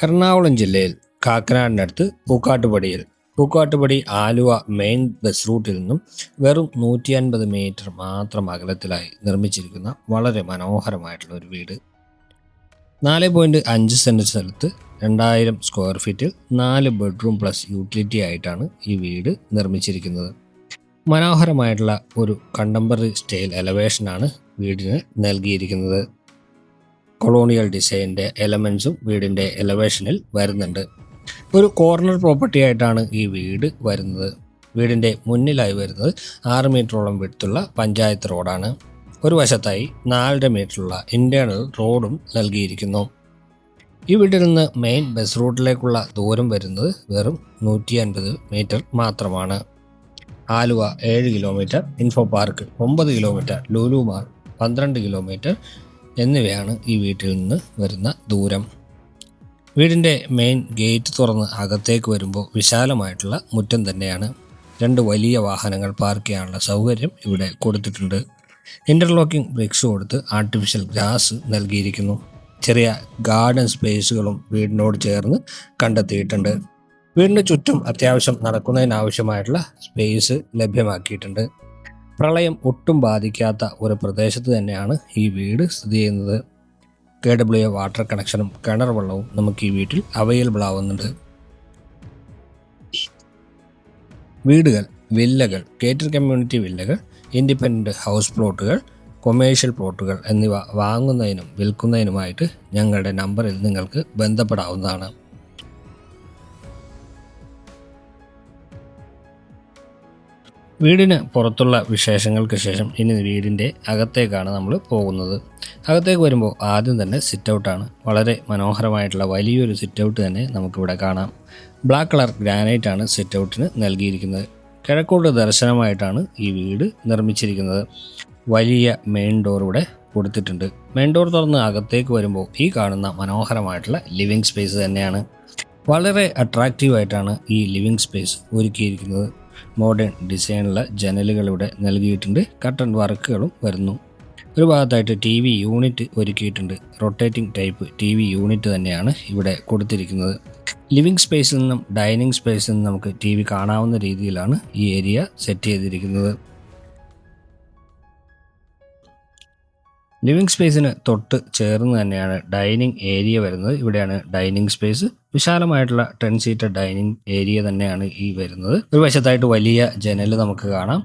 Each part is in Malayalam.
എറണാകുളം ജില്ലയിൽ കാക്കനാടിനടുത്ത് പൂക്കാട്ടുപടി ആലുവ മെയിൻ ബസ് റൂട്ടിൽ നിന്നും വെറും 150 മീറ്റർ മാത്രം അകലത്തിലായി നിർമ്മിച്ചിരിക്കുന്ന വളരെ മനോഹരമായിട്ടുള്ള ഒരു വീട്. 4.5 സെൻറ്റ് സ്ഥലത്ത് 2000 സ്ക്വയർ ഫീറ്റിൽ 4 ബെഡ്റൂം പ്ലസ് യൂട്ടിലിറ്റി ആയിട്ടാണ് ഈ വീട് നിർമ്മിച്ചിരിക്കുന്നത്. മനോഹരമായിട്ടുള്ള ഒരു കണ്ടംപററി സ്റ്റൈൽ എലവേഷനാണ് വീടിന് നൽകിയിരിക്കുന്നത്. കൊളോണിയൽ ഡിസൈനിൻ്റെ എലമെൻസും വീടിൻ്റെ എലവേഷനിൽ വരുന്നുണ്ട്. ഒരു കോർണർ പ്രോപ്പർട്ടി ആയിട്ടാണ് ഈ വീട് വരുന്നത്. വീടിൻ്റെ മുന്നിലായി വരുന്നത് 6 മീറ്ററോളം വിടുത്തുള്ള പഞ്ചായത്ത് റോഡാണ്. ഒരു വശത്തായി 4.5 മീറ്ററുള്ള ഇൻറ്റേർണൽ റോഡും നൽകിയിരിക്കുന്നു. ഈ വീട്ടിൽ നിന്ന് മെയിൻ ബസ് റൂട്ടിലേക്കുള്ള ദൂരം വരുന്നത് വെറും 150 മീറ്റർ മാത്രമാണ്. Aluva 7 kilometre, info park 9 kilometre, Lulu mall 12 kilometre എന്നിവയാണ് ഈ വീട്ടിൽ നിന്ന് വരുന്ന ദൂരം. വീടിൻ്റെ മെയിൻ ഗേറ്റ് തുറന്ന് അകത്തേക്ക് വരുമ്പോൾ വിശാലമായിട്ടുള്ള മുറ്റം തന്നെയാണ്. 2 വലിയ വാഹനങ്ങൾ പാർക്ക് ചെയ്യാനുള്ള സൗകര്യം ഇവിടെ കൊടുത്തിട്ടുണ്ട്. ഇൻ്റർലോക്കിംഗ് ബ്രിക്സ് കൊടുത്ത് ആർട്ടിഫിഷ്യൽ ഗ്രാസ് നൽകിയിരിക്കുന്നു. ചെറിയ ഗാർഡൻ സ്പേസുകളും വീടിനോട് ചേർന്ന് കണ്ടെത്തിയിട്ടുണ്ട്. വീടിന് ചുറ്റും അത്യാവശ്യം നടക്കുന്നതിനാവശ്യമായിട്ടുള്ള സ്പേസ് ലഭ്യമാക്കിയിട്ടുണ്ട്. പ്രളയം ഒട്ടും ബാധിക്കാത്ത ഒരു പ്രദേശത്ത് തന്നെയാണ് ഈ വീട് സ്ഥിതി ചെയ്യുന്നത്. KWA വാട്ടർ കണക്ഷനും കിണർ വെള്ളവും നമുക്ക് ഈ വീട്ടിൽ അവൈലബിൾ ആവുന്നുണ്ട്. വീടുകൾ, വില്ലകൾ, ഗേറ്റഡ് കമ്മ്യൂണിറ്റി വില്ലകൾ, ഇൻഡിപെൻഡൻറ്റ് ഹൗസ് പ്ലോട്ടുകൾ, കൊമേഴ്ഷ്യൽ പ്ലോട്ടുകൾ എന്നിവ വാങ്ങുന്നതിനും വിൽക്കുന്നതിനുമായിട്ട് ഞങ്ങളുടെ നമ്പറിൽ നിങ്ങൾക്ക് ബന്ധപ്പെടാവുന്നതാണ്. വീടിന് പുറത്തുള്ള വിശേഷങ്ങൾക്ക് ശേഷം ഇനി വീടിൻ്റെ അകത്തേക്കാണ് നമ്മൾ പോകുന്നത്. അകത്തേക്ക് വരുമ്പോൾ ആദ്യം തന്നെ സിറ്റ് ഔട്ടാണ്. വളരെ മനോഹരമായിട്ടുള്ള വലിയൊരു സിറ്റ് ഔട്ട് തന്നെ നമുക്കിവിടെ കാണാം. ബ്ലാക്ക് കളർ ഗ്രാനൈറ്റ് ആണ് സിറ്റ് ഔട്ടിന് നൽകിയിരിക്കുന്നത്. കിഴക്കോട്ട് ദർശനമായിട്ടാണ് ഈ വീട് നിർമ്മിച്ചിരിക്കുന്നത്. വലിയ മെയിൻ ഡോർ ഇവിടെ കൊടുത്തിട്ടുണ്ട്. മെയിൻ ഡോർ തുറന്ന് അകത്തേക്ക് വരുമ്പോൾ ഈ കാണുന്ന മനോഹരമായിട്ടുള്ള ലിവിങ് സ്പേസ് തന്നെയാണ്. വളരെ അട്രാക്റ്റീവായിട്ടാണ് ഈ ലിവിങ് സ്പേസ് ഒരുക്കിയിരിക്കുന്നത്. മോഡേൺ ഡിസൈനുള്ള ജനലുകൾ ഇവിടെ നൽകിയിട്ടുണ്ട്. കർട്ടൻ വർക്കുകളും വരുന്നു. ഒരു ഭാഗത്തായിട്ട് TV യൂണിറ്റ് ഒരുക്കിയിട്ടുണ്ട്. റൊട്ടേറ്റിംഗ് ടൈപ്പ് TV യൂണിറ്റ് തന്നെയാണ് ഇവിടെ കൊടുത്തിരിക്കുന്നത്. ലിവിങ് സ്പേസിൽ നിന്നും ഡൈനിങ് സ്പേസിൽ നിന്നും നമുക്ക് TV കാണാവുന്ന രീതിയിലാണ് ഈ ഏരിയ സെറ്റ് ചെയ്തിരിക്കുന്നത്. ലിവിങ് സ്പേസിന് തൊട്ട് ചേർന്ന് തന്നെയാണ് ഡൈനിങ് ഏരിയ വരുന്നത്. ഇവിടെയാണ് ഡൈനിങ് സ്പേസ്. വിശാലമായിട്ടുള്ള 10 സീറ്റർ ഡൈനിങ് ഏരിയ തന്നെയാണ് ഈ വരുന്നത്. ഒരു വശത്തായിട്ട് വലിയ ജനൽ നമുക്ക് കാണാം.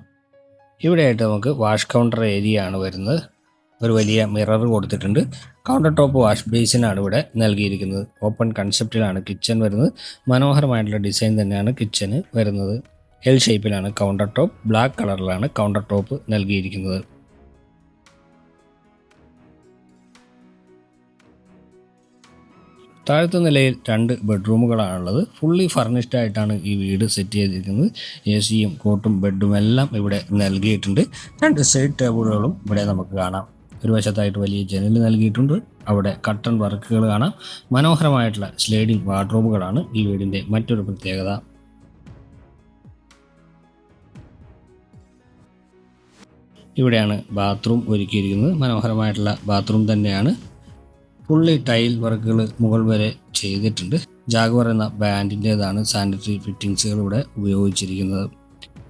ഇവിടെയായിട്ട് നമുക്ക് വാഷ് കൗണ്ടർ ഏരിയ ആണ് വരുന്നത്. ഒരു വലിയ മിറർ കൊടുത്തിട്ടുണ്ട്. കൗണ്ടർ ടോപ്പ് വാഷ് ബേസിനാണ് ഇവിടെ നൽകിയിരിക്കുന്നത്. ഓപ്പൺ കൺസെപ്റ്റിലാണ് കിച്ചൺ വരുന്നത്. മനോഹരമായിട്ടുള്ള ഡിസൈൻ തന്നെയാണ് കിച്ചന് വരുന്നത്. L ഷേപ്പിലാണ് കൗണ്ടർ ടോപ്പ്. ബ്ലാക്ക് കളറിലാണ് കൗണ്ടർ ടോപ്പ് നൽകിയിരിക്കുന്നത്. താഴത്തെ നിലയിൽ 2 ബെഡ്റൂമുകളാണുള്ളത്. ഫുള്ളി ഫർണിഷ്ഡ് ആയിട്ടാണ് ഈ വീട് സെറ്റ് ചെയ്തിരിക്കുന്നത്. AC-യും കോട്ടും ബെഡും എല്ലാം ഇവിടെ നൽകിയിട്ടുണ്ട്. 2 സൈഡ് ടേബിളുകളും ഇവിടെ നമുക്ക് കാണാം. ഒരു വശത്തായിട്ട് വലിയ ജനൽ നൽകിയിട്ടുണ്ട്. അവിടെ കർട്ടൻ വർക്കുകൾ കാണാം. മനോഹരമായിട്ടുള്ള സ്ലൈഡിംഗ് വാർഡ്രോബുകളാണ് ഈ വീടിൻ്റെ മറ്റൊരു പ്രത്യേകത. ഇവിടെയാണ് ബാത്റൂം ഒരുക്കിയിരിക്കുന്നത്. മനോഹരമായിട്ടുള്ള ബാത്റൂം തന്നെയാണ്. ഫുള്ളി ടൈൽ വർക്കുകൾ മുകൾ വരെ ചെയ്തിട്ടുണ്ട്. ജാഗ്വർ എന്ന ബ്രാൻഡിൻ്റേതാണ് സാനിറ്ററി ഫിറ്റിങ്സുകൾ ഇവിടെ ഉപയോഗിച്ചിരിക്കുന്നത്.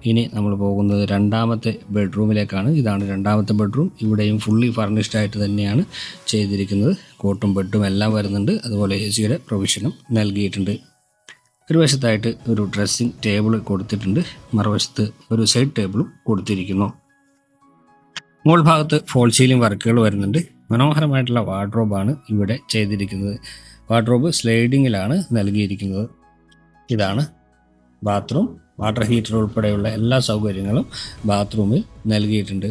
ഇനി നമ്മൾ പോകുന്നത് 2ാമത്തെ ബെഡ്റൂമിലേക്കാണ്. ഇതാണ് 2ാമത്തെ ബെഡ്റൂം. ഇവിടെയും ഫുള്ളി ഫർണിഷ്ഡ് ആയിട്ട് തന്നെയാണ് ചെയ്തിരിക്കുന്നത്. കോട്ടും ബെഡും എല്ലാം വരുന്നുണ്ട്. അതുപോലെ AC-യുടെ പ്രൊവിഷനും നൽകിയിട്ടുണ്ട്. ഒരു വശത്തായിട്ട് ഒരു ഡ്രസ്സിംഗ് ടേബിൾ കൊടുത്തിട്ടുണ്ട്. മറുവശത്ത് ഒരു സൈഡ് ടേബിളും കൊടുത്തിരിക്കുന്നു. മുകൾ ഭാഗത്ത് ഫോൾ സീലിംഗ് വർക്കുകൾ വരുന്നുണ്ട്. മനോഹരമായിട്ടുള്ള വാർഡ്രോബാണ് ഇവിടെ ചെയ്തിരിക്കുന്നത്. വാർഡ്രോബ് സ്ലൈഡിങ്ങിലാണ് നൽകിയിരിക്കുന്നത്. ഇതാണ് ബാത്റൂം. വാട്ടർ ഹീറ്റർ ഉൾപ്പെടെയുള്ള എല്ലാ സൗകര്യങ്ങളും ബാത്റൂമിൽ നൽകിയിട്ടുണ്ട്.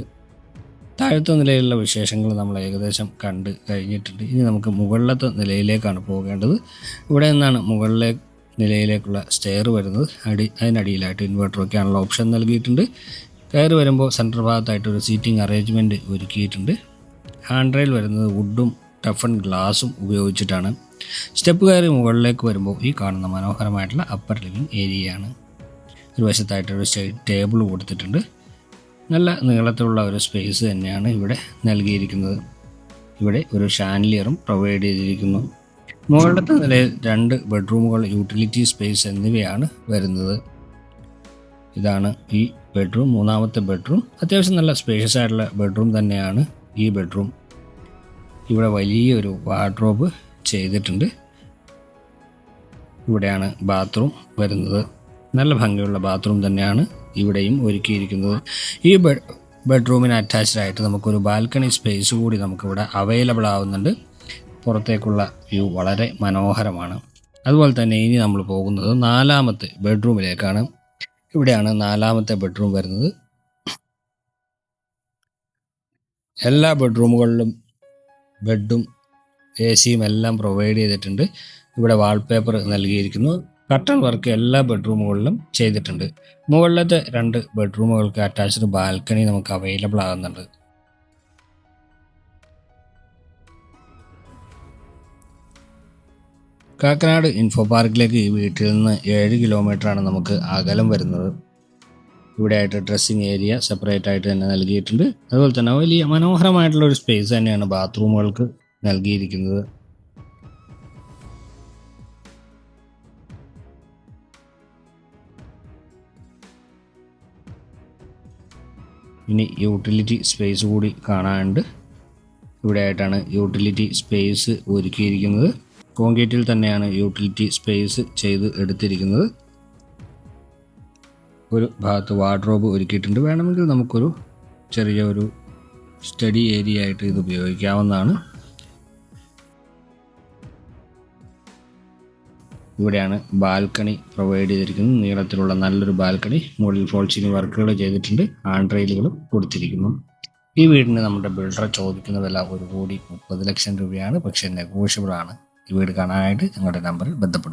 താഴത്തെ നിലയിലുള്ള വിശേഷങ്ങൾ നമ്മൾ ഏകദേശം കണ്ട് കഴിഞ്ഞിട്ടുണ്ട്. ഇനി നമുക്ക് മുകളിലത്തെ നിലയിലേക്കാണ് പോകേണ്ടത്. ഇവിടെ നിന്നാണ് മുകളിലെ നിലയിലേക്കുള്ള സ്റ്റെയർ വരുന്നത്. അതിനടിയിലായിട്ട് ഇൻവെർട്ടർ വയ്ക്കാനുള്ള ഓപ്ഷൻ നൽകിയിട്ടുണ്ട്. കയറി വരുമ്പോൾ സെൻറ്റർ ഭാഗത്തായിട്ട് ഒരു സീറ്റിംഗ് അറേഞ്ച്മെൻറ്റ് ഒരുക്കിയിട്ടുണ്ട്. ഹാൻഡ് റെയിൽ വരുന്നത് വുഡും ടഫൺ ഗ്ലാസും ഉപയോഗിച്ചിട്ടാണ്. സ്റ്റെപ്പ് കയറി മുകളിലേക്ക് വരുമ്പോൾ ഈ കാണുന്ന മനോഹരമായിട്ടുള്ള അപ്പർ ലിവിങ് ഏരിയയാണ്. ഒരു വശത്തായിട്ടൊരു സൈഡ് ടേബിൾ കൊടുത്തിട്ടുണ്ട്. നല്ല നീളത്തിലുള്ള ഒരു സ്പേസ് തന്നെയാണ് ഇവിടെ നൽകിയിരിക്കുന്നത്. ഇവിടെ ഒരു ഷാൻലിയറും പ്രൊവൈഡ് ചെയ്തിരിക്കുന്നു. മുകളിലത്തെ നിലയിൽ 2 ബെഡ്റൂമുകൾ, യൂട്ടിലിറ്റി സ്പേസ് എന്നിവയാണ് വരുന്നത്. ഇതാണ് ഈ ബെഡ്റൂം, മൂന്നാമത്തെ ബെഡ്റൂം. അത്യാവശ്യം നല്ല സ്പേഷ്യസ് ആയിട്ടുള്ള ബെഡ്റൂം തന്നെയാണ് ഈ ബെഡ്റൂം. ഇവിടെ വലിയൊരു വാർഡ്രോബ് ചെയ്തിട്ടുണ്ട്. ഇവിടെയാണ് ബാത്റൂം വരുന്നത്. നല്ല ഭംഗിയുള്ള ബാത്റൂം തന്നെയാണ് ഇവിടെയും ഒരുക്കിയിരിക്കുന്നത്. ഈ ബെഡ്റൂമിന് അറ്റാച്ച്ഡ് ആയിട്ട് നമുക്കൊരു ബാൽക്കണി സ്പേസ് കൂടി നമുക്കിവിടെ അവൈലബിൾ ആവുന്നുണ്ട്. പുറത്തേക്കുള്ള വ്യൂ വളരെ മനോഹരമാണ്. അതുപോലെ തന്നെ ഇനി നമ്മൾ പോകുന്നത് 4ാമത്തെ ബെഡ്റൂമിലേക്കാണ്. ഇവിടെയാണ് 4ാമത്തെ ബെഡ്റൂം വരുന്നത്. എല്ലാ ബെഡ്റൂമുകളിലും ബെഡും AC-യും എല്ലാം പ്രൊവൈഡ് ചെയ്തിട്ടുണ്ട്. ഇവിടെ വാൾപേപ്പർ നൽകിയിരിക്കുന്നു. കർട്ടൻ വർക്ക് എല്ലാ ബെഡ്റൂമുകളിലും ചെയ്തിട്ടുണ്ട്. മുകളിലത്തെ 2 ബെഡ്റൂമുകൾക്ക് അറ്റാച്ച്ഡ് ബാൽക്കണി നമുക്ക് അവൈലബിൾ ആകുന്നുണ്ട്. കാക്കനാട് ഇൻഫോ പാർക്കിലേക്ക് ഈ വീട്ടിൽ നിന്ന് 7 കിലോമീറ്ററാണ് നമുക്ക് അകലം വരുന്നത്. ഇവിടെ ആയിട്ട് ഡ്രസ്സിങ് ഏരിയ സെപ്പറേറ്റ് ആയിട്ട് തന്നെ നൽകിയിട്ടുണ്ട്. അതുപോലെ തന്നെ വലിയ മനോഹരമായിട്ടുള്ള ഒരു സ്പേസ് തന്നെയാണ് ബാത്റൂമുകൾക്ക് നൽകിയിരിക്കുന്നത്. ഇനി യൂട്ടിലിറ്റി സ്പേസ് കൂടി കാണാനുണ്ട്. ഇവിടെ ആയിട്ടാണ് യൂട്ടിലിറ്റി സ്പേസ് ഒരുക്കിയിരിക്കുന്നത്. കോൺക്രീറ്റിൽ തന്നെയാണ് യൂട്ടിലിറ്റി സ്പേസ് ചെയ്ത് എടുത്തിരിക്കുന്നത്. ഒരു ഭാഗത്ത് വാർഡ്രോബ് ഒരുക്കിയിട്ടുണ്ട്. വേണമെങ്കിൽ നമുക്കൊരു ചെറിയൊരു സ്റ്റഡി ഏരിയ ആയിട്ട് ഇത് ഉപയോഗിക്കാവുന്നതാണ്. ഇവിടെയാണ് ബാൽക്കണി പ്രൊവൈഡ് ചെയ്തിരിക്കുന്നത്. നീളത്തിലുള്ള നല്ലൊരു ബാൽക്കണി. മുകളിൽ ഫോൾ സീലിംഗ് വർക്കുകൾ ചെയ്തിട്ടുണ്ട്. ഹാൻഡ് റെയിലുകളും കൊടുത്തിരിക്കുന്നു. ഈ വീടിന് നമ്മുടെ ബിൽഡർ ചോദിക്കുന്ന വില 1,30,00,000 രൂപയാണ്. പക്ഷേ നെഗോഷ്യബിൾ ആണ്. ഈ വീട് കാണാനായിട്ട് ഞങ്ങളുടെ നമ്പറിൽ ബന്ധപ്പെടുക.